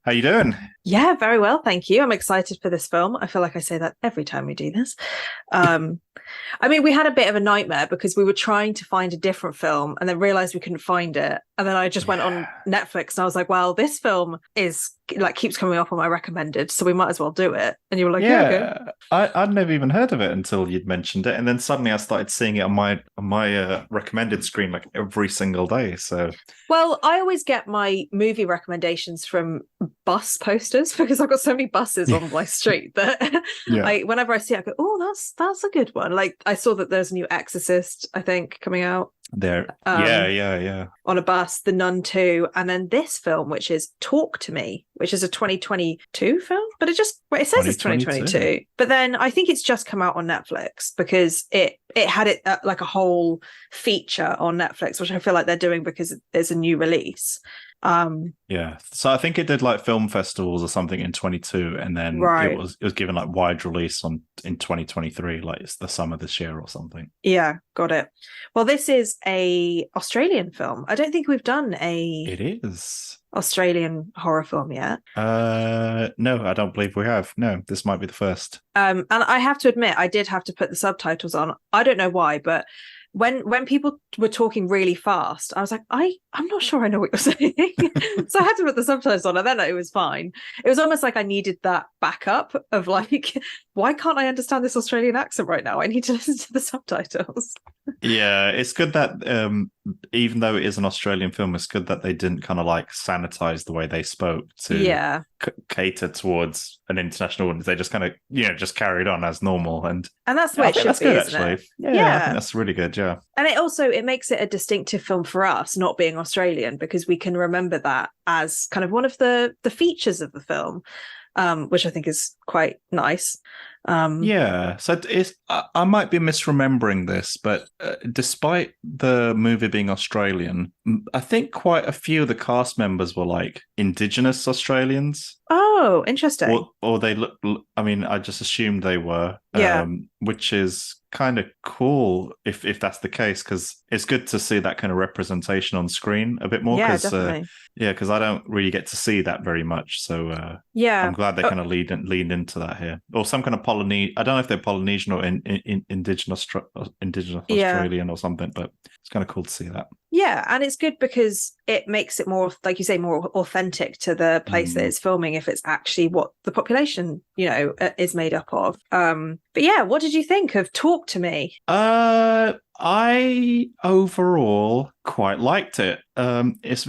How you doing? Yeah, very well, thank you. I'm excited for this film. I feel like I say that every time we do this. Um, we had a bit of a nightmare because we were trying to find a different film and then realized we couldn't find it. And then I just went Yeah. on Netflix and I was like, well, this film is like keeps coming up on my recommended, so we might as well do it. And you were like, yeah, okay. Yeah. I'd never even heard of it until you'd mentioned it. And then suddenly I started seeing it on my recommended screen like every single day. So Well, I always get my movie recommendations from bus posters because I've got so many buses on my street that yeah. whenever I see it, I go, oh, that's a good one. Like I saw that there's a new Exorcist, I think, coming out There. Yeah. on a bus, The Nun 2, and then this film, which is Talk to Me, which is a 2022 film, but it says it's 2022, but then I think it's just come out on Netflix because it had it like a whole feature on Netflix, which I feel like they're doing because there's a new release. Yeah. So I think it did like film festivals or something in 22, and then Right. it was given like wide release in 2023, like it's the summer this year or something. Yeah, got it. Well, this is a Australian film. I don't think we've done a It is. Australian horror film yet. No, I don't believe we have. No, this might be the first. And I have to admit, I did have to put the subtitles on. I don't know why, but when people were talking really fast, I was like, I'm not sure I know what you're saying. So I had to put the subtitles on, and then it was fine. It was almost like I needed that backup of like, why can't I understand this Australian accent right now? I need to listen to the subtitles. Yeah, it's good that even though it is an Australian film, it's good that they didn't kind of like sanitize the way they spoke to Yeah. cater towards an international audience. They just kind of, just carried on as normal. And And that's the I way it think should that's be, good, isn't actually. it? Yeah, I think that's really good. Yeah. And it makes it a distinctive film for us, not being Australian, because we can remember that as kind of one of the features of the film, which I think is quite nice. Yeah, so I might be misremembering this, but despite the movie being Australian, I think quite a few of the cast members were like Indigenous Australians. Oh, interesting. Or they look. I mean, I just assumed they were. Yeah. Which is kind of cool if that's the case, because it's good to see that kind of representation on screen a bit more. Yeah, Because definitely. because I don't really get to see that very much. So Yeah. I'm glad they kind of leaned into that here, or some kind of Polynesian. I don't know if they're Polynesian or in indigenous Yeah. Australian or something, but it's kind of cool to see that. Yeah, and it's good because it makes it more, like you say, more authentic to the place that it's filming if it's actually what the population, is made up of. But yeah, what did you think of Talk to Me? I overall quite liked it. It's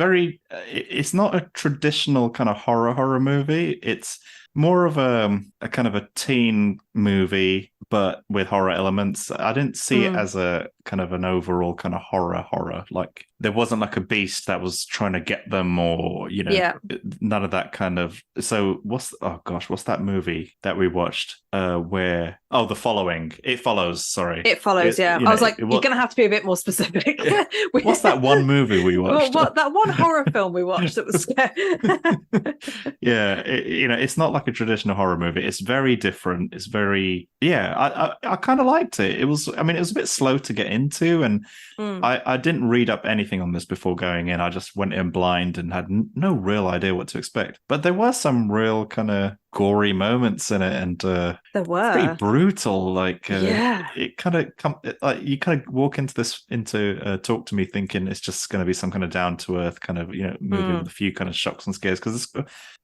not a traditional kind of horror movie. It's more of a kind of a teen movie, but with horror elements. I didn't see it as a kind of an overall kind of horror. Like there wasn't like a beast that was trying to get them, or Yeah. none of that kind of. So what's that movie that we watched? Where The Following. It Follows. Sorry, It follows, yeah. I was like, you're going to have to be a bit more specific. What's that one movie we watched? Well, that one horror film we watched that was Yeah, it's not like a traditional horror movie. It's very different. It's very, I kind of liked it. It was a bit slow to get into, and I didn't read up anything on this before going in. I just went in blind and had no real idea what to expect. But there were some real kind of gory moments in it, and there were pretty brutal. Like it kind of like you kind of walk into Talk to Me thinking it's just going to be some kind of down to earth kind of movie with a few kind of shocks and scares, because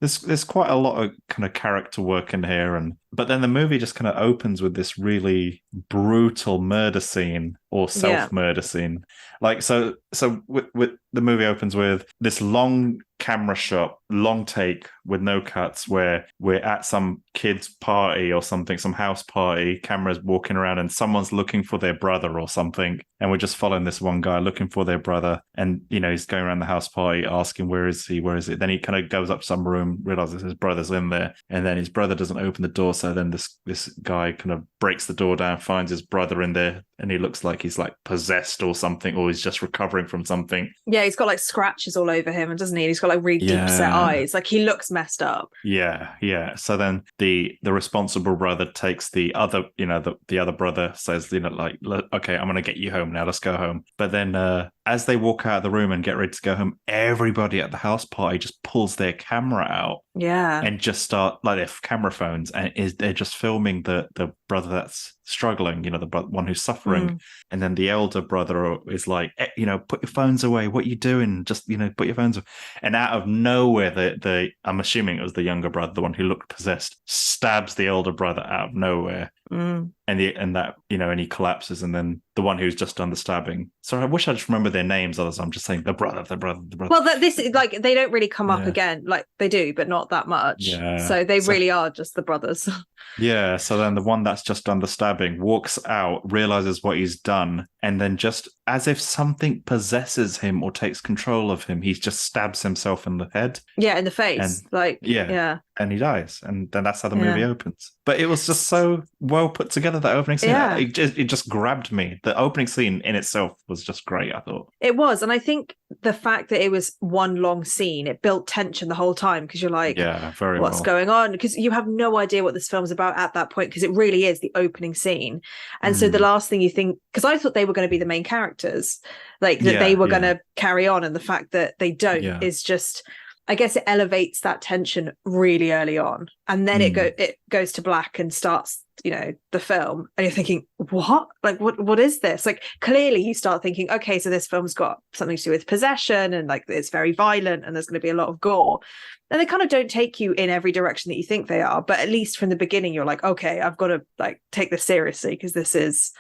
there's quite a lot of kind of character work in here, but then the movie just kind of opens with this really brutal murder scene or self-murder scene. Like so with the movie opens with this long camera shot, long take with no cuts, where we're at some kid's party or something, some house party, cameras walking around, and someone's looking for their brother or something, and we're just following this one guy looking for their brother, and he's going around the house party asking where is he, then he kind of goes up to some room, realizes his brother's in there, and then his brother doesn't open the door, so then this guy kind of breaks the door down, finds his brother in there, and he looks like he's like possessed or something, or he's just recovering from something. Yeah, he's got like scratches all over him, and doesn't he? He's got like really deep set eyes. Like he looks messed up. Yeah. So then the responsible brother takes the other, the other brother says, like, okay, I'm gonna get you home now. Let's go home. But then as they walk out of the room and get ready to go home, everybody at the house party just pulls their camera out. Yeah. And just start, like, their camera phones, and they're just filming the brother that's struggling, the one who's suffering. And then the elder brother is like, put your phones away. What are you doing? Just, put your phones away. And out of nowhere, I'm assuming it was the younger brother, the one who looked possessed, stabs the older brother out of nowhere. And he collapses, and then the one who's just done the stabbing. So I wish I just remember their names. Otherwise, I'm just saying the brother. Well, this is like, they don't really come up again. Like, they do, but not that much. Yeah. So they really are just the brothers. Yeah. So then the one that's just done the stabbing walks out, realizes what he's done, and then just as if something possesses him or takes control of him, he just stabs himself in the head. Yeah, in the face. And he dies. And then that's how the movie opens. But it was just so well put together, that opening scene. Yeah. It just grabbed me. The opening scene in itself was just great, I thought. It was. And I think the fact that it was one long scene, it built tension the whole time, because you're like, what's going on? Because you have no idea what this film's about at that point, because it really is the opening scene. And so the last thing you think, because I thought they were going to be the main characters, like that they were going to carry on, and the fact that they don't is just, I guess it elevates that tension really early on, and then it goes to black and starts, the film, and you're thinking, what? Like, what is this? Like, clearly you start thinking, okay, so this film's got something to do with possession, and like it's very violent, and there's going to be a lot of gore. And they kind of don't take you in every direction that you think they are, but at least from the beginning, you're like, okay, I've got to like take this seriously, because this is,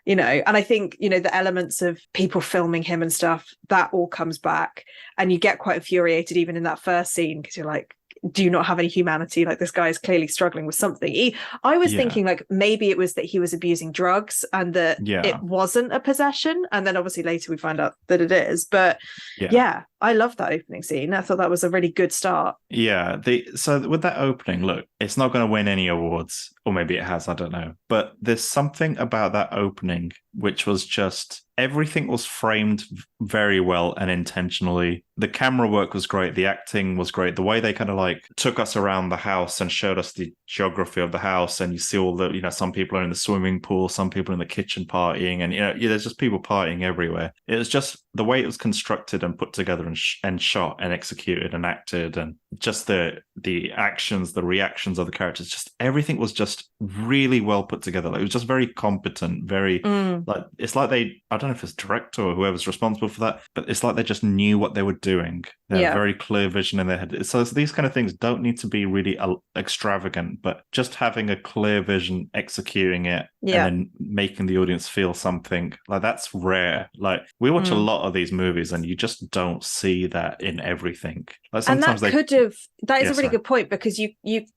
and I think, the elements of people filming him and stuff, that all comes back, and you get quite infuriated even in that first scene, because you're like, do you not have any humanity? Like, this guy is clearly struggling with something. I was thinking like maybe it was that he was abusing drugs and that it wasn't a possession, and then obviously later we find out that it is. But I love that opening scene. I thought that was a really good start. So with that opening, look, it's not going to win any awards, or maybe it has, I don't know, but there's something about that opening which was just, everything was framed very well and intentionally. The camera work was great. The acting was great. The way they kind of like took us around the house and showed us the geography of the house, and you see all the, some people are in the swimming pool, some people in the kitchen partying, and there's just people partying everywhere. It was just the way it was constructed and put together and shot and executed and acted, and just the actions, the reactions of the characters, just everything was just really well put together. Like, it was just very competent, very like, it's like I don't know if it's director or whoever's responsible for that, but it's like they just knew what they were doing. They had a very clear vision in their head. So these kind of things don't need to be really extravagant, but just having a clear vision, executing it, and then making the audience feel something, like, that's rare. Like, we watch a lot of these movies and you just don't see that in everything. Like, sometimes that is a really good point, because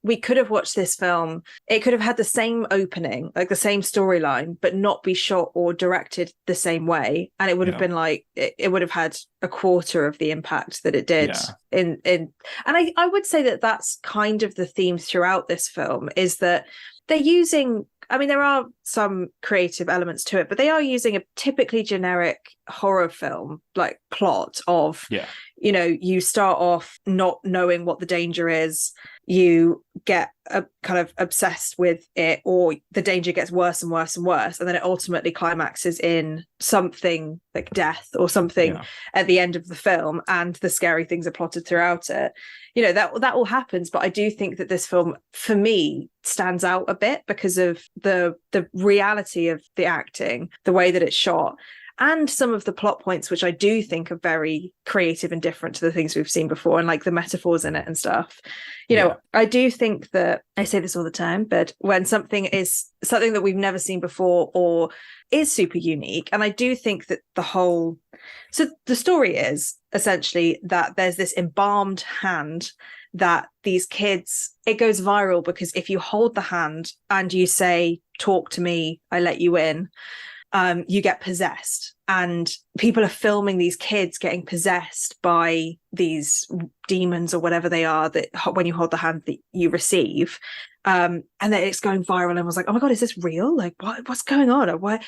we could have watched this film, it could have had the same opening, like the same storyline, but not be shot or directed the same way, and it would have been like, it would have had a quarter of the impact that it did in and I would say that that's kind of the theme throughout this film, is that they're using, I mean, there are some creative elements to it, but they are using a typically generic horror film like plot of you start off not knowing what the danger is, you get kind of obsessed with it, or the danger gets worse and worse and worse, and then it ultimately climaxes in something like death or something at the end of the film, and the scary things are plotted throughout it. That all happens, but I do think that this film, for me, stands out a bit because of the reality of the acting, the way that it's shot, and some of the plot points, which I do think are very creative and different to the things we've seen before, and like the metaphors in it and stuff. I do think that, I say this all the time, but when something is something that we've never seen before or is super unique, and I do think that so the story is essentially that there's this embalmed hand that these kids, it goes viral because if you hold the hand and you say, "Talk to me, I let you in," you get possessed, and people are filming these kids getting possessed by these demons or whatever they are, that when you hold the hand that you receive, and then it's going viral, and everyone's like, "Oh my god, is this real? Like, what's going on?" Or what?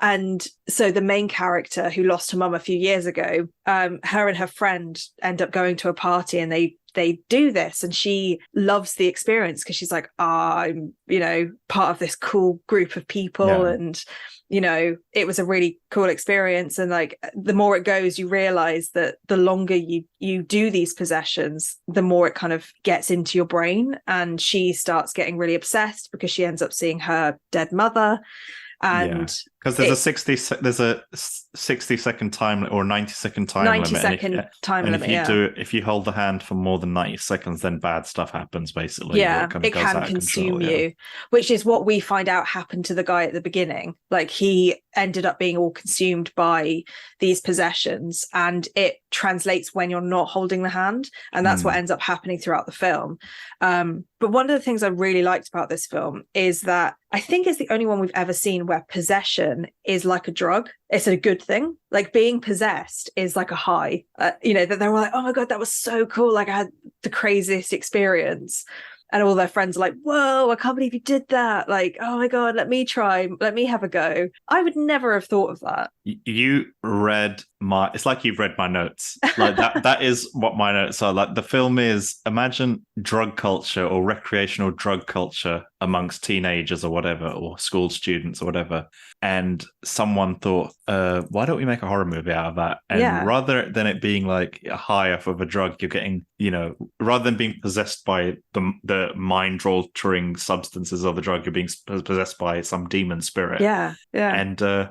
And so the main character, who lost her mum a few years ago, her and her friend end up going to a party, and they they do this, and she loves the experience because she's like, I'm, you know, part of this cool group of people, and you know, it was a really cool experience. And like, the more it goes, you realize that the longer you do these possessions, the more it kind of gets into your brain, and she starts getting really obsessed because she ends up seeing her dead mother. And because there's a 60-second time or 90-second time 90-second time limit. And if you hold the hand for more than 90 seconds, then bad stuff happens, basically. Yeah, it can consume you, which is what we find out happened to the guy at the beginning. Like, he ended up being all consumed by these possessions, and it translates when you're not holding the hand, and that's what ends up happening throughout the film. But one of the things I really liked about this film is that I think it's the only one we've ever seen where possession is like a drug. It's a good thing. Like, being possessed is like a high. You know, that they were like, oh my God, that was so cool. Like, I had the craziest experience. And all their friends are like, whoa, I can't believe you did that. Like, oh my God, let me have a go. I would never have thought of that. You read it's like you've read my notes. Like that is what my notes are. Like, the film is, imagine drug culture or recreational drug culture amongst teenagers or whatever, or school students or whatever. And someone thought, why don't we make a horror movie out of that? And rather than it being like a high off of a drug, you're getting, you know, rather than being possessed by the mind-altering substances of the drug, you're being possessed by some demon spirit. Yeah. And they're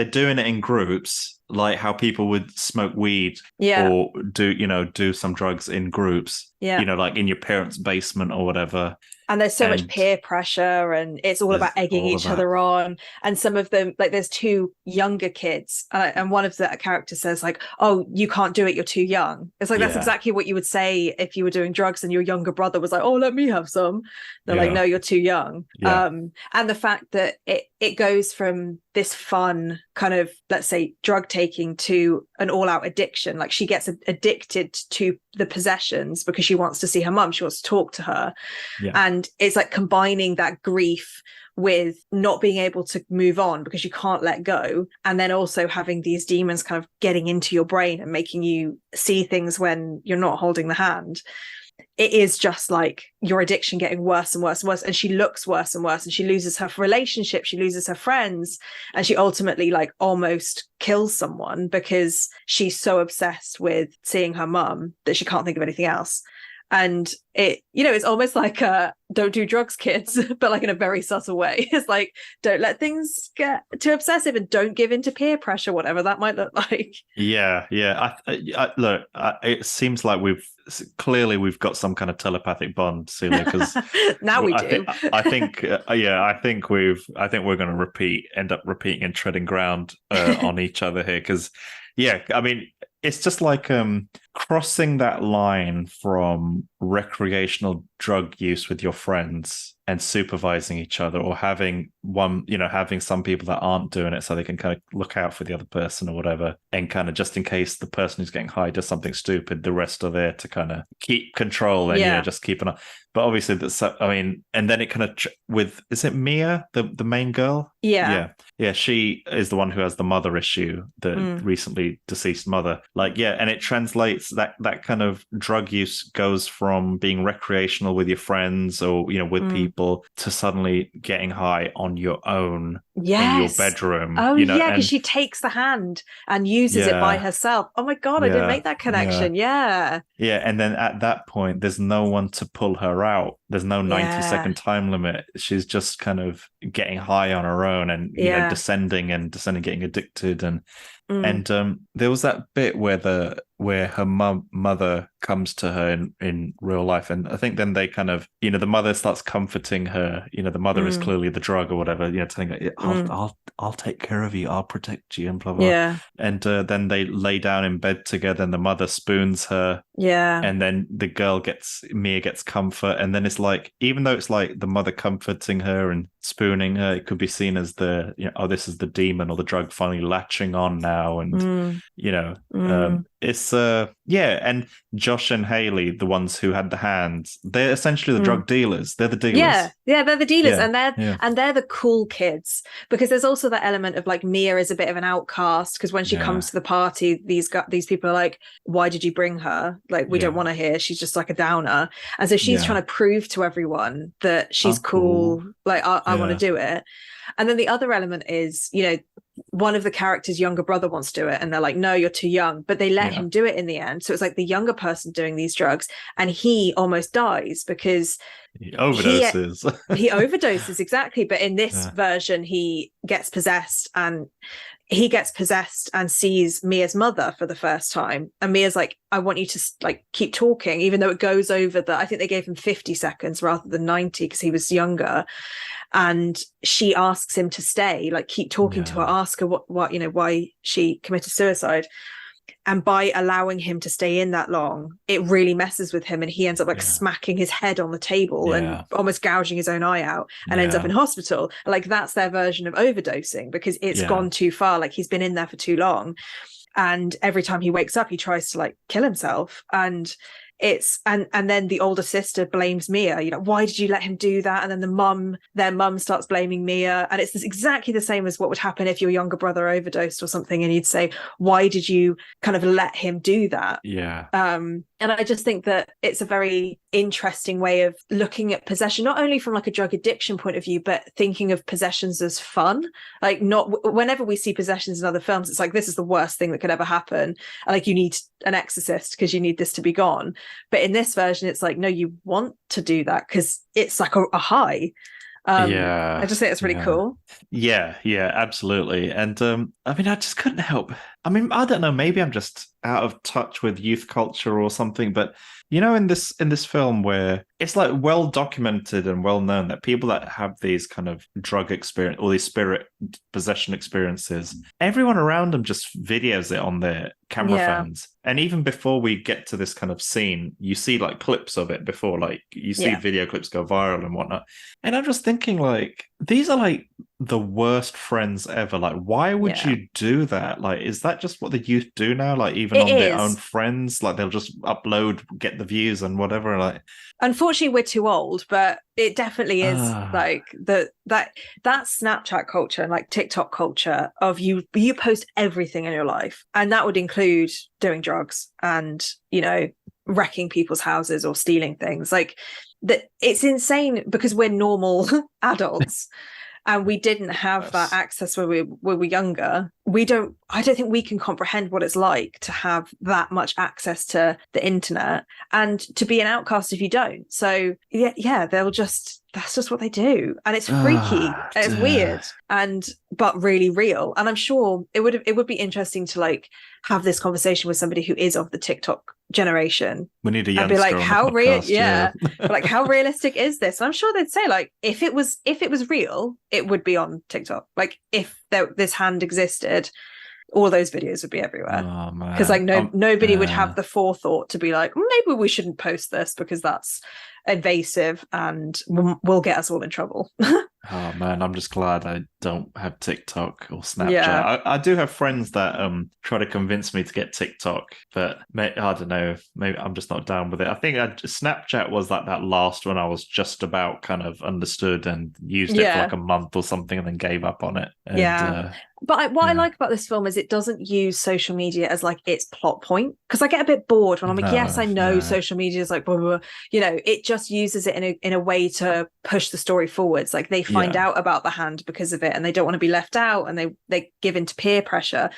doing it in groups, like how people would smoke weed or do some drugs in groups, you know, like in your parents' basement or whatever. And there's so much peer pressure, and it's all about egging each other on. And some of them, like, there's two younger kids, and one of the characters says like, oh, you can't do it, you're too young. It's like, that's exactly what you would say if you were doing drugs and your younger brother was like, oh, let me have some. They're like, no, you're too young. And the fact that it goes from this fun kind of, let's say, drug taking to an all-out addiction. Like, she gets addicted to the possessions because she wants to see her mum, she wants to talk to her. And it's like combining that grief with not being able to move on because you can't let go, and then also having these demons kind of getting into your brain and making you see things when you're not holding the hand. It is just like your addiction getting worse and worse and worse, and she looks worse and worse, and she loses her relationship, she loses her friends, and she ultimately like almost kills someone because she's so obsessed with seeing her mum that she can't think of anything else. And it, you know, it's almost like don't do drugs, kids, but like in a very subtle way. It's like, don't let things get too obsessive, and don't give in to peer pressure, whatever that might look like. Look, it seems like we've got some kind of telepathic bond, Celia, because now we do. I think we're going to end up repeating and treading ground on each other here, because I mean, it's just like crossing that line from recreational drug use with your friends and supervising each other, or having some people that aren't doing it so they can kind of look out for the other person or whatever, and kind of, just in case the person who's getting high does something stupid, the rest are there to kind of keep control and just keep an eye. But obviously and then it kind of is it Mia, the main girl? Yeah, she is the one who has the mother issue, the recently deceased mother. And it translates that kind of drug use goes from being recreational with your friends or, you know, with people, to suddenly getting high on your own in your bedroom. Oh, you know, because she takes the hand and uses it by herself. Oh my God, I didn't make that connection. Yeah, and then at that point, there's no one to pull her out. There's no 90-second time limit. She's just kind of getting high on her own, and you know, descending, getting addicted, and there was that bit where her mother comes to her in real life, and I think then they kind of, you know, the mother starts comforting her. You know, the mother is clearly the drug or whatever. You know, telling her, I'll take care of you, I'll protect you, and blah blah. Yeah. And then they lay down in bed together, and the mother spoons her. Yeah. And then Mia gets comfort, and then it's like, even though it's like the mother comforting her and spooning her, it could be seen as this is the demon or the drug finally latching on now, and you know, it's Yeah, and Josh and Haley, the ones who had the hands, they're essentially the drug dealers. They're the dealers. Yeah, they're the dealers, Yeah, and they're the cool kids, because there's also that element of like Mia is a bit of an outcast, because when she comes to the party, these people are like, why did you bring her? Like, we don't want her here. She's just like a downer. And so she's trying to prove to everyone that she's cool. Like, I want to do it. And then the other element is, you know, one of the characters' younger brother wants to do it, and they're like, no, you're too young, but they let him do it in the end. So it's like the younger person doing these drugs, and he almost dies because he overdoses. He overdoses, exactly. But in this version, he gets possessed and sees Mia's mother for the first time, and Mia's like, I want you to like keep talking, even though it goes over I think they gave him 50 seconds rather than 90 because he was younger. And she asks him to stay, like keep talking to her, ask her what you know, why she committed suicide. And by allowing him to stay in that long, it really messes with him, and he ends up like smacking his head on the table and almost gouging his own eye out, and ends up in hospital. Like, that's their version of overdosing, because it's gone too far. Like, he's been in there for too long, and every time he wakes up, he tries to like kill himself. And it's and then the older sister blames Mia, you know, why did you let him do that? And then their mum starts blaming Mia, and it's exactly the same as what would happen if your younger brother overdosed or something, and you'd say, why did you kind of let him do that? And I just think that it's a very interesting way of looking at possession, not only from like a drug addiction point of view, but thinking of possessions as fun. Like, not whenever we see possessions in other films, it's like, this is the worst thing that could ever happen. Like, you need an exorcist because you need this to be gone. But in this version, it's like, no, you want to do that because it's like a high. I just think it's really cool. Yeah, absolutely. And I mean, I just couldn't help. I mean, I don't know, maybe I'm just out of touch with youth culture or something, but you know, in this film where it's like well documented and well known that people that have these kind of drug experience or these spirit possession experiences, everyone around them just videos it on their camera phones. And even before we get to this kind of scene, you see like clips of it before, like you see video clips go viral and whatnot. And I'm just thinking, like, these are like the worst friends ever. Like, why would you do that? Like, is that just what the youth do now? Like, even on their own friends, like they'll just upload, get the views and whatever. Like, unfortunately, we're too old, but it definitely is like that Snapchat culture and like TikTok culture of you post everything in your life, and that would include doing drugs and, you know, wrecking people's houses or stealing things. Like, that, it's insane because we're normal adults. And we didn't have that access when we were younger. I don't think we can comprehend what it's like to have that much access to the internet and to be an outcast if you don't. So that's just what they do. And it's freaky. And it's weird but really real. And I'm sure it would be interesting to like have this conversation with somebody who is of the TikTok generation. We need a youngster and be like, on how the podcast, real but like, how realistic is this? And I'm sure they'd say, like, if it was real, it would be on TikTok. Like, if this hand existed, all those videos would be everywhere. Because like nobody would have the forethought to be like, maybe we shouldn't post this because that's invasive and will get us all in trouble. Oh man, I'm just glad I don't have TikTok or Snapchat. I do have friends that try to convince me to get TikTok, but I don't know, maybe I'm just not down with it. I think Snapchat was like that last one I was just about kind of understood and used it for like a month or something and then gave up on it. And, but what I like about this film is it doesn't use social media as like its plot point, because I get a bit bored when I'm like, yes, I know social media is like blah, blah, blah. You know, it just uses it in a way to push the story forwards. Like, they find out about the hand because of it and they don't want to be left out, and they give into peer pressure.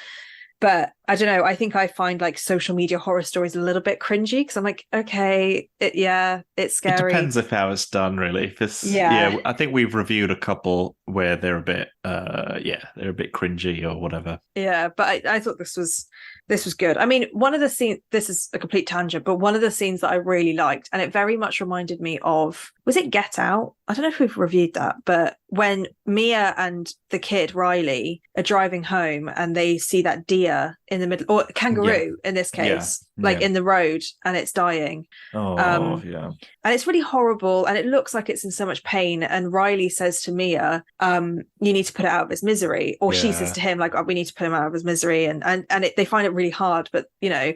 But I don't know, I think I find like social media horror stories a little bit cringy because I'm like, okay, it's scary. It depends if how it's done, really. I think we've reviewed a couple where they're a bit they're a bit cringy or whatever. Yeah, but I thought this was good. I mean, one of the scenes, this is a complete tangent, but one of the scenes that I really liked, and it very much reminded me of, was it Get Out? I don't know if we've reviewed that, but when Mia and the kid Riley are driving home and they see that deer in the middle, or kangaroo in this case, in the road, and it's dying. And it's really horrible, and it looks like it's in so much pain. And Riley says to Mia, you need to put it out of his misery, or she says to him, like, oh, we need to put him out of his misery. And they find it really hard, but you know,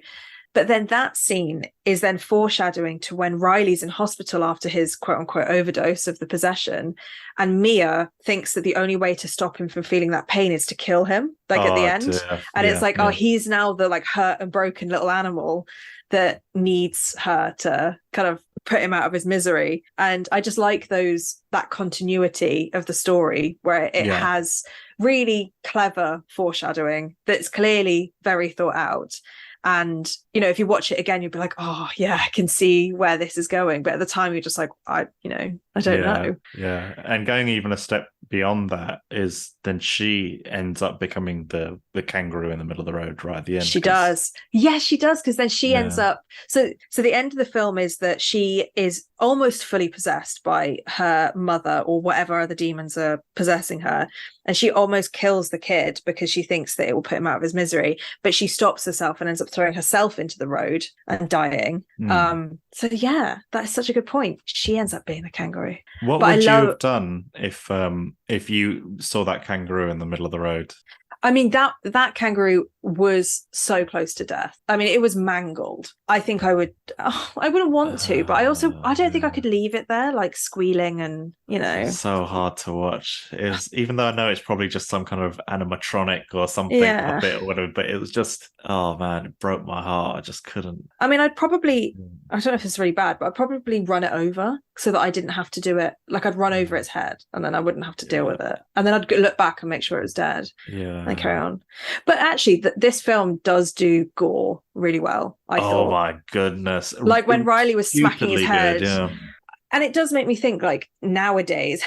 But then that scene is then foreshadowing to when Riley's in hospital after his quote unquote overdose of the possession. And Mia thinks that the only way to stop him from feeling that pain is to kill him, like at the end. And it's like, oh, he's now the like hurt and broken little animal that needs her to kind of put him out of his misery. And I just like that continuity of the story where it has really clever foreshadowing that's clearly very thought out. And, you know, if you watch it again, you'll be like, oh, yeah, I can see where this is going. But at the time, you're just like, I don't know. Yeah. And going even a step beyond that is then she ends up becoming the kangaroo in the middle of the road right at the end. She does. Yes, she does. Because then she ends up. So the end of the film is that she is almost fully possessed by her mother or whatever other demons are possessing her. And she almost kills the kid because she thinks that it will put him out of his misery. But she stops herself and ends up throwing herself into the road and dying. So yeah, that's such a good point. She ends up being a kangaroo. What would you have done if you saw that kangaroo in the middle of the road? I mean, that kangaroo was so close to death. I mean, it was mangled. I think I wouldn't want to, but I don't think I could leave it there, like squealing and, you know. It's so hard to watch. It was, even though I know it's probably just some kind of animatronic or something puppet or whatever, but it was just, oh man, it broke my heart. I just couldn't. I mean, I don't know if it's really bad, but I'd probably run it over so that I didn't have to do it. Like I'd run over its head and then I wouldn't have to deal with it. And then I'd look back and make sure it was dead. Yeah. And carry on. But actually, this film does do gore really well, I thought. Oh my goodness. Like when Riley was smacking his head. Good, yeah. And it does make me think, like, nowadays,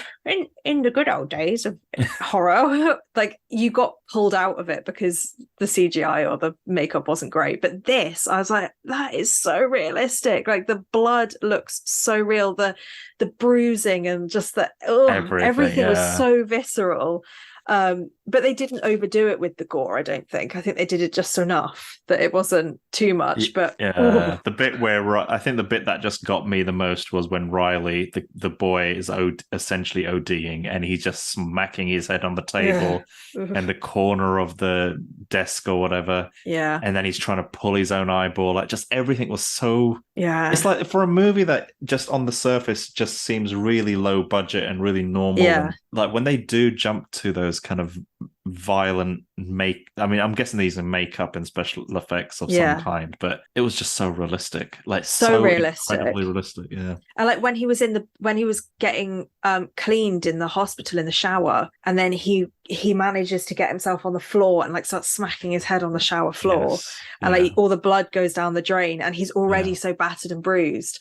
in the good old days of horror, like, you got pulled out of it because the CGI or the makeup wasn't great. But this, I was like, that is so realistic. Like, the blood looks so real. The bruising and just everything was so visceral. But they didn't overdo it with the gore, I don't think. I think they did it just enough that it wasn't too much. But the bit where I think the bit that just got me the most was when Riley, the boy, is essentially ODing and he's just smacking his head on the table and the corner of the desk or whatever. Yeah. And then he's trying to pull his own eyeball. Like, just everything was so. Yeah. It's like for a movie that just on the surface just seems really low budget and really normal. Yeah. And, like, when they do jump to those kind of violent I'm guessing these are makeup and special effects of some kind, but it was just so realistic, like so realistic, incredibly realistic. And like when he was getting cleaned in the hospital in the shower, and then he manages to get himself on the floor and like starts smacking his head on the shower floor, and like all the blood goes down the drain, and he's already so battered and bruised,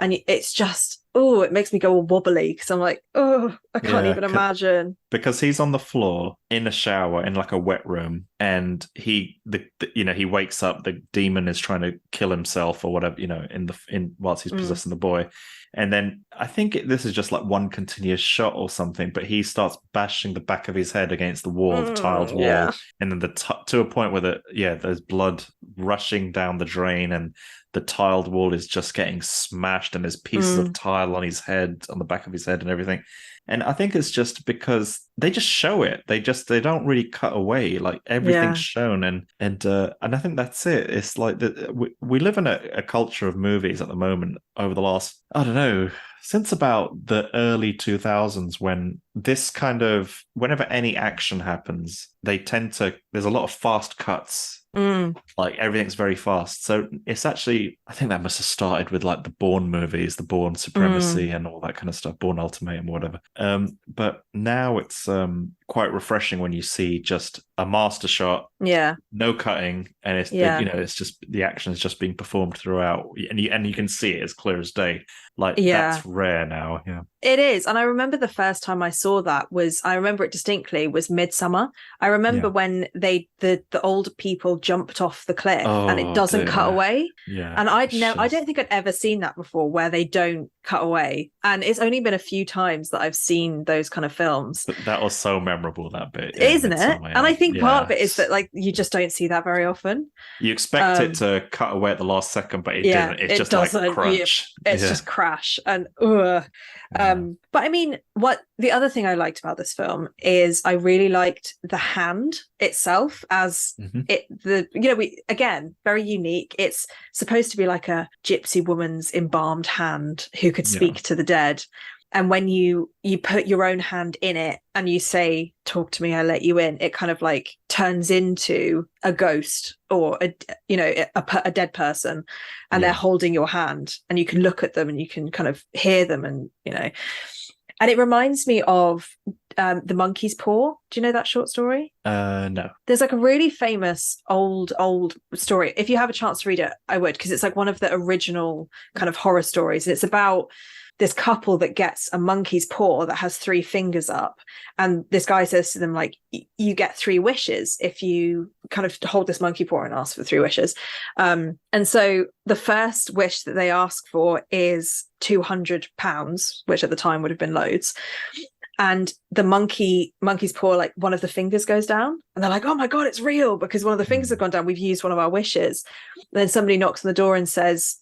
and it's just it makes me go all wobbly because I'm like, I can't even imagine. Because he's on the floor in a shower in like a wet room, and he wakes up. The demon is trying to kill himself or whatever, whilst he's possessing the boy. And then I think this is just like one continuous shot or something, but he starts bashing the back of his head against the wall, the tiled wall, and then to a point where there's blood rushing down the drain, and the tiled wall is just getting smashed, and there's pieces of tile on his head, on the back of his head, and everything. And I think it's just because they just show it. They don't really cut away. Like everything's shown, and I think that's it. It's like we live in a culture of movies at the moment over the last, I don't know, since about the early 2000s, when this kind of, whenever any action happens, there's a lot of fast cuts. Like everything's very fast. So it's actually, I think that must have started with like the Bourne movies, the Bourne Supremacy and all that kind of stuff, Bourne Ultimatum or whatever. But now it's quite refreshing when you see just a master shot, no cutting, and it's it's just the action is just being performed throughout, and you can see it as clear as day. Like that's rare now. It is. And I remember the first time I saw that I remember it distinctly, was Midsummer. I remember when the old people jumped off the cliff and it doesn't cut away. Yeah. And I don't think I'd ever seen that before, where they don't cut away. And it's only been a few times that I've seen those kind of films. But that was so memorable, that bit. Isn't it? And I think part of it is that like you just don't see that very often. You expect it to cut away at the last second, but it didn't. It's just doesn't. Like crunch. It's just crash and but I mean, what the other thing I liked about this film is I really liked the hand itself as very unique. It's supposed to be like a gypsy woman's embalmed hand who could speak to the dead. And when you put your own hand in it and you say, talk to me, I let you in, it kind of like turns into a ghost or a dead person, and they're holding your hand and you can look at them and you can kind of hear them, and and it reminds me of The Monkey's Paw. Do you know that short story? No. There's like a really famous old story. If you have a chance to read it, I would, because it's like one of the original kind of horror stories. It's about this couple that gets a monkey's paw that has 3 fingers up, and this guy says to them, like, you get 3 wishes if you kind of hold this monkey paw and ask for 3 wishes. And so the first wish that they ask for is £200, which at the time would have been loads. And the monkey's paw, like one of the fingers goes down, and they're like, oh my God, it's real, because one of the fingers have gone down. We've used one of our wishes. And then somebody knocks on the door and says,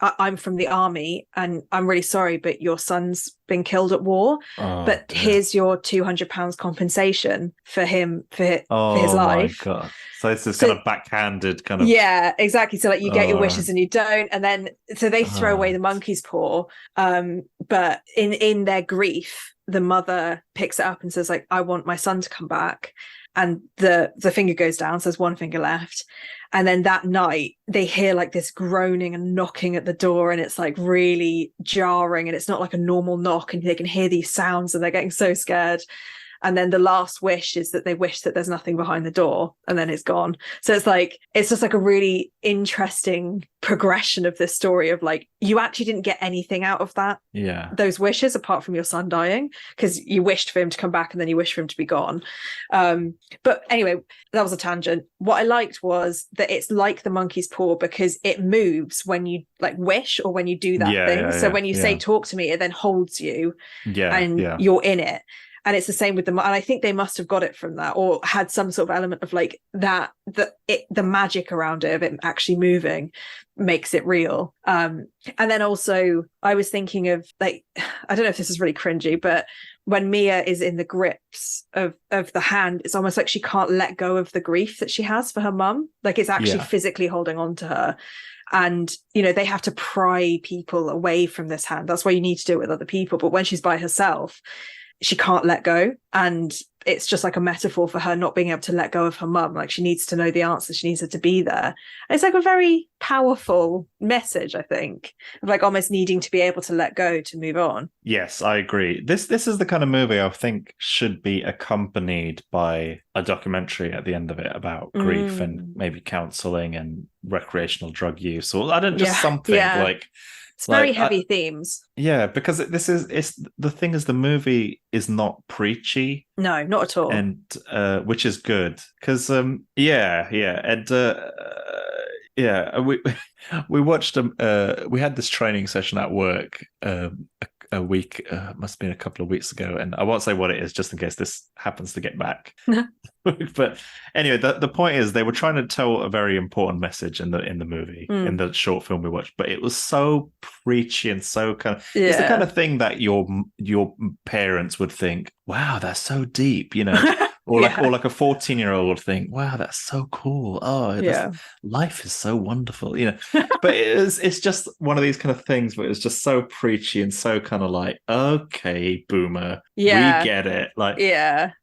I'm from the army and I'm really sorry, but your son's been killed at war, but here's your £200 compensation for him for his life. Oh my God. So it's this kind of backhanded kind of... Yeah, exactly. So like you get your wishes and you don't, and then so they throw away the monkey's paw, but in their grief the mother picks it up and says, like, I want my son to come back. And the finger goes down, so there's 1 finger left. And then that night they hear like this groaning and knocking at the door, and it's like really jarring, and it's not like a normal knock, and they can hear these sounds and they're getting so scared. And then the last wish is that they wish that there's nothing behind the door, and then it's gone. So it's just like a really interesting progression of this story of like, you actually didn't get anything out of those wishes apart from your son dying, because you wished for him to come back and then you wished for him to be gone. But anyway, that was a tangent. What I liked was that it's like the monkey's paw because it moves when you like wish or when you do that thing. So when you say talk to me, it then holds you and you're in it. And it's the same with them. And I think they must have got it from that, or had some sort of element of like the magic around it, of it actually moving, makes it real. And then also I was thinking of like, I don't know if this is really cringy, but when Mia is in the grips of the hand, it's almost like she can't let go of the grief that she has for her mum. Like it's actually physically holding on to her. And, they have to pry people away from this hand. That's why you need to do it with other people. But when she's by herself, she can't let go, and it's just like a metaphor for her not being able to let go of her mum. Like she needs to know the answer, she needs her to be there. And it's like a very powerful message, I think, of like almost needing to be able to let go to move on. Yes, I agree. This is the kind of movie I think should be accompanied by a documentary at the end of it about grief and maybe counselling and recreational drug use, or I don't just something like. It's very heavy themes. Yeah, because it's the thing is the movie is not preachy. No, not at all. And which is good because we watched we had this training session at work a week, must have been a couple of weeks ago, and I won't say what it is just in case this happens to get back. But anyway, the point is they were trying to tell a very important message in the movie, in the short film we watched, but it was so preachy and so kind of it's the kind of thing that your parents would think, wow, that's so deep, or like a 14-year-old would think, wow, that's so cool. Life is so wonderful, but it's just one of these kind of things where it's just so preachy and so kind of like, okay, boomer, we get it,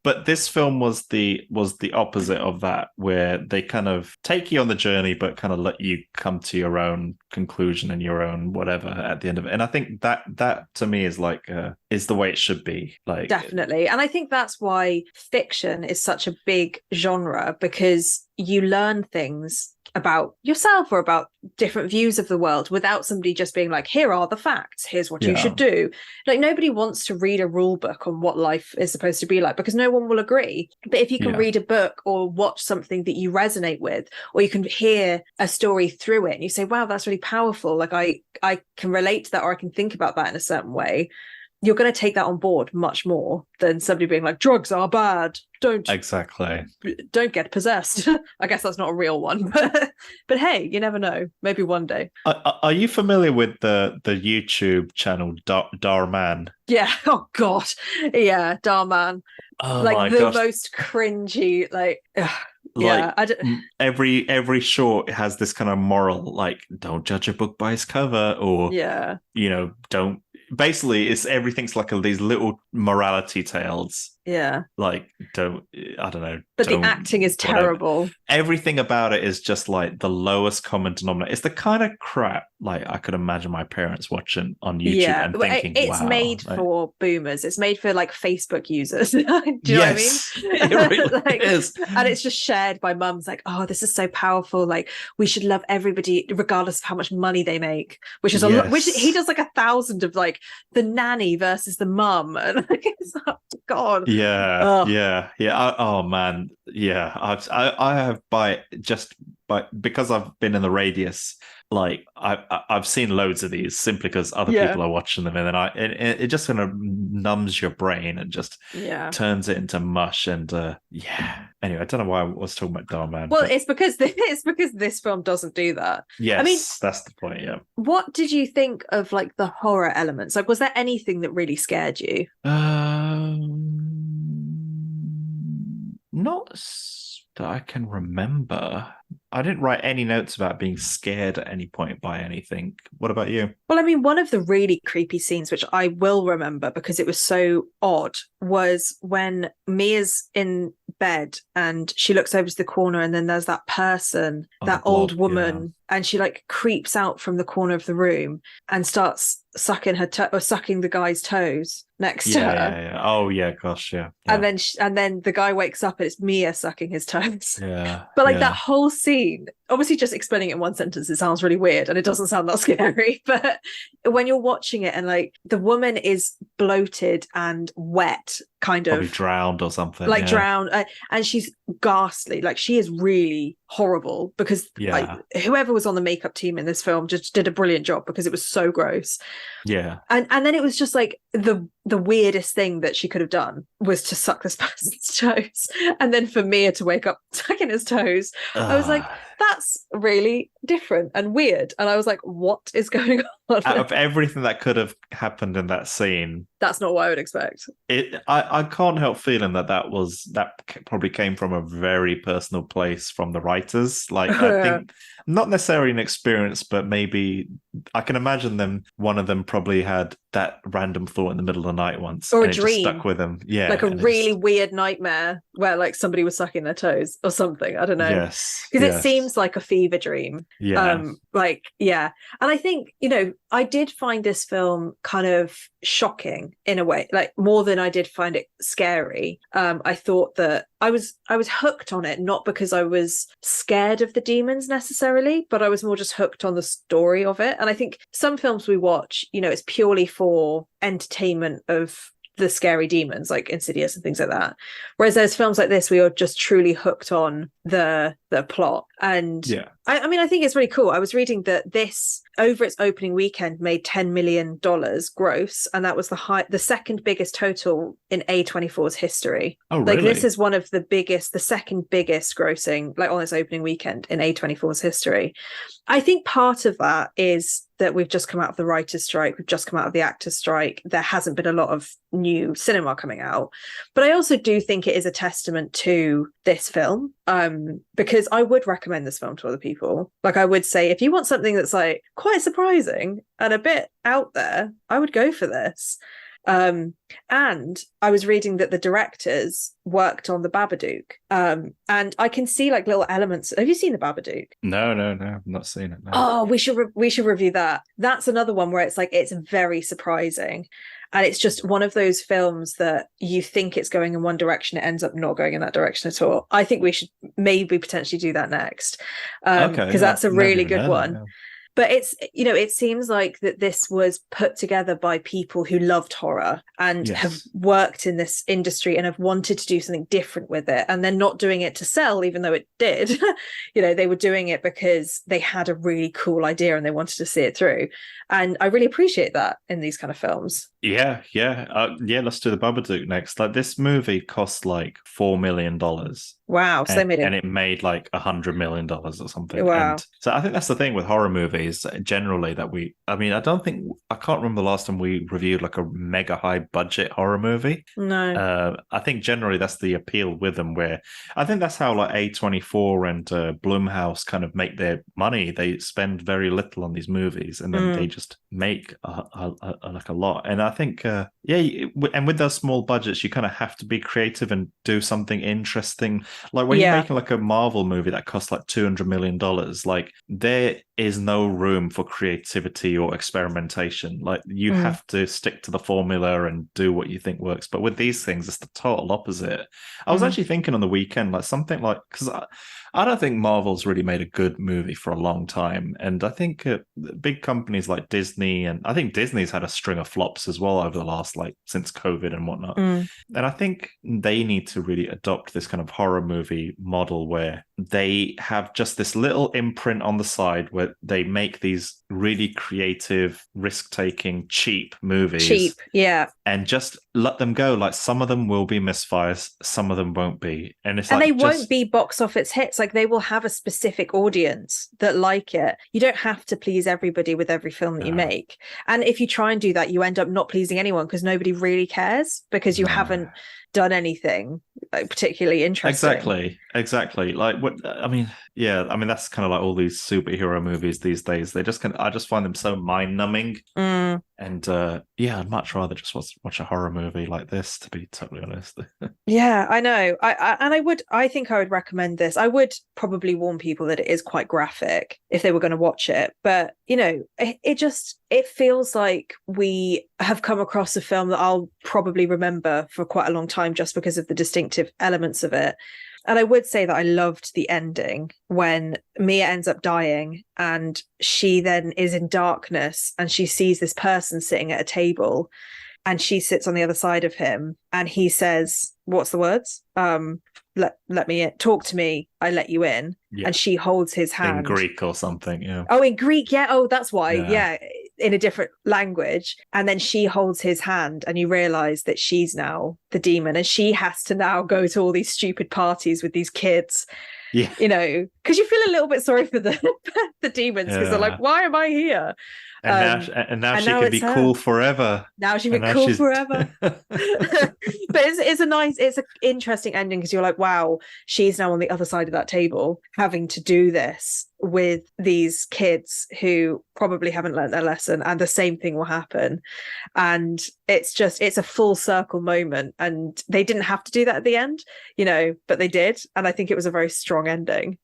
but this film was the opposite of that, where they kind of take you on the journey but kind of let you come to your own conclusion and your own whatever at the end of it. And I think that to me is like is the way it should be, like, definitely. And I think that's why fiction is such a big genre, because you learn things about yourself or about different views of the world without somebody just being like, here are the facts, here's what you should do. Like, nobody wants to read a rule book on what life is supposed to be like, because no one will agree. But if you can read a book or watch something that you resonate with, or you can hear a story through it and you say, wow, that's really powerful, like I can relate to that, or I can think about that in a certain way, you're going to take that on board much more than somebody being like, drugs are bad, don't get possessed. I guess that's not a real one, but hey, you never know, maybe one day. Are you familiar with the YouTube channel Darman? Yeah. Oh god, yeah, Darman. Oh, like the gosh. Most cringy, like like, every short has this kind of moral, like, don't judge a book by its cover, or don't. Basically, everything's like these little morality tales. Yeah. Like, I don't know. But the acting is terrible. Whatever. Everything about it is just like the lowest common denominator. It's the kind of crap like I could imagine my parents watching on YouTube and thinking, it's made for boomers. It's made for like Facebook users. Do you know what I mean? It really is. And it's just shared by mums like, oh, this is so powerful. Like, we should love everybody regardless of how much money they make, which is a lot, which he does like 1,000 of, like the nanny versus the mum. And like, it's like, God. Oh man, I have because I've been in the radius. Like I've seen loads of these simply because other people are watching them, and then it just kind of numbs your brain and just turns it into mush. And anyway, I don't know why I was talking about Darman. Well, it's because this film doesn't do that. Yes, I mean, that's the point. Yeah. What did you think of like the horror elements? Like, was there anything that really scared you? Not that I can remember. I didn't write any notes about being scared at any point by anything. What about you? Well, I mean, one of the really creepy scenes, which I will remember because it was so odd, was when Mia's in bed and she looks over to the corner, and then there's that person, that old woman, and she like creeps out from the corner of the room and starts sucking sucking the guy's toes next to her. Yeah. Oh yeah, gosh, yeah. And then the guy wakes up and it's Mia sucking his toes. Yeah. But like that whole scene, obviously just explaining it in one sentence, it sounds really weird and it doesn't sound that scary. But when you're watching it and like the woman is bloated and wet, kind of probably drowned or something, like drowned, and she's ghastly, like she is really horrible, because like whoever was on the makeup team in this film just did a brilliant job, because it was so gross. And then it was just like the weirdest thing that she could have done was to suck this person's toes, and then for Mia to wake up sucking his toes. I was like, that's really different and weird, and I was like, what is going on? Out of everything that could have happened in that scene, that's not what I would expect. I can't help feeling that probably came from a very personal place from the writers. Like, I think not necessarily an experience, but maybe I can imagine one of them probably had that random thought in the middle of the night once, or and a dream, just stuck with them. Yeah, like a really weird nightmare where like somebody was sucking their toes or something. I don't know. Yes, because it seems like a fever dream. And I think, I did find this film kind of shocking in a way, like more than I did find it scary. I thought that I was hooked on it, not because I was scared of the demons necessarily, but I was more just hooked on the story of it. And I think some films we watch, it's purely for entertainment of the scary demons, like Insidious and things like that. Whereas there's films like this where you're just truly hooked on the plot. And I mean, I think it's really cool. I was reading that this, over its opening weekend, made $10 million gross, and that was the second biggest total in A24's history. Oh, really? Like, this is one of the second biggest grossing, like, on its opening weekend in A24's history. I think part of that is that we've just come out of the writer's strike, we've just come out of the actor's strike. There hasn't been a lot of new cinema coming out. But I also do think it is a testament to this film, because I would recommend this film to other people. Like, I would say, if you want something that's like quite surprising and a bit out there, I would go for this. And I was reading that the directors worked on the Babadook, and I can see like little elements. Have you seen the Babadook? No, I've not seen it. No. Oh, we should review that. That's another one where it's like it's very surprising, and it's just one of those films that you think it's going in one direction, it ends up not going in that direction at all. I think we should maybe potentially do that next, because that's a really good one. Yeah. But it's, it seems like that this was put together by people who loved horror and have worked in this industry and have wanted to do something different with it. And they're not doing it to sell, even though it did. They were doing it because they had a really cool idea and they wanted to see it through. And I really appreciate that in these kind of films. Yeah. Let's do the Babadook next. Like, this movie cost like $4 million. Wow. So they made it, and it made like $100 million or something. Wow. And so I think that's the thing with horror movies generally, that I can't remember the last time we reviewed like a mega high budget horror movie. No. I think generally that's the appeal with them, where I think that's how like A24 and Blumhouse kind of make their money. They spend very little on these movies and then they just make like a lot. And I think, and with those small budgets, you kind of have to be creative and do something interesting. Like when you're making like a Marvel movie that costs like $200 million, like there is no room for creativity or experimentation. Like you have to stick to the formula and do what you think works. But with these things, it's the total opposite. I was actually thinking on the weekend, like something like, because I don't think Marvel's really made a good movie for a long time. And I think big companies like Disney, and I think Disney's had a string of flops as well over the last, like, since COVID and whatnot. And I think they need to really adopt this kind of horror movie model where they have just this little imprint on the side where they make these really creative, risk-taking, cheap movies. And just let them go. Like, some of them will be misfires, some of them won't be. And it's they won't be box office hits. Like, they will have a specific audience that like it. You don't have to please everybody with every film that you make. And if you try and do that, you end up not pleasing anyone because nobody really cares, because you haven't done anything like particularly interesting. Exactly. Like, what I mean, that's kind of like all these superhero movies these days. I just find them so mind-numbing. And I'd much rather just watch a horror movie like this, to be totally honest. Yeah, I know. I think I would recommend this. I would probably warn people that it is quite graphic if they were going to watch it. But, it feels like we have come across a film that I'll probably remember for quite a long time just because of the distinctive elements of it. And I would say that I loved the ending when Mia ends up dying and she then is in darkness and she sees this person sitting at a table and she sits on the other side of him and he says, what's the words? Let me in. Talk to me. I let you in. Yeah. And she holds his hand. In Greek or something, yeah. Oh, in Greek, yeah. Oh, that's why. Yeah. In a different language. And then she holds his hand and you realise that she's now the demon and she has to now go to all these stupid parties with these kids. Yeah. Because you feel a little bit sorry for the demons because they're like, why am I here? And now she can be cool forever. Now she can be cool forever. But it's an interesting ending because you're like, wow, she's now on the other side of that table having to do this with these kids who probably haven't learned their lesson, and the same thing will happen. And it's a full circle moment, and they didn't have to do that at the end, but they did. And I think it was a very strong ending.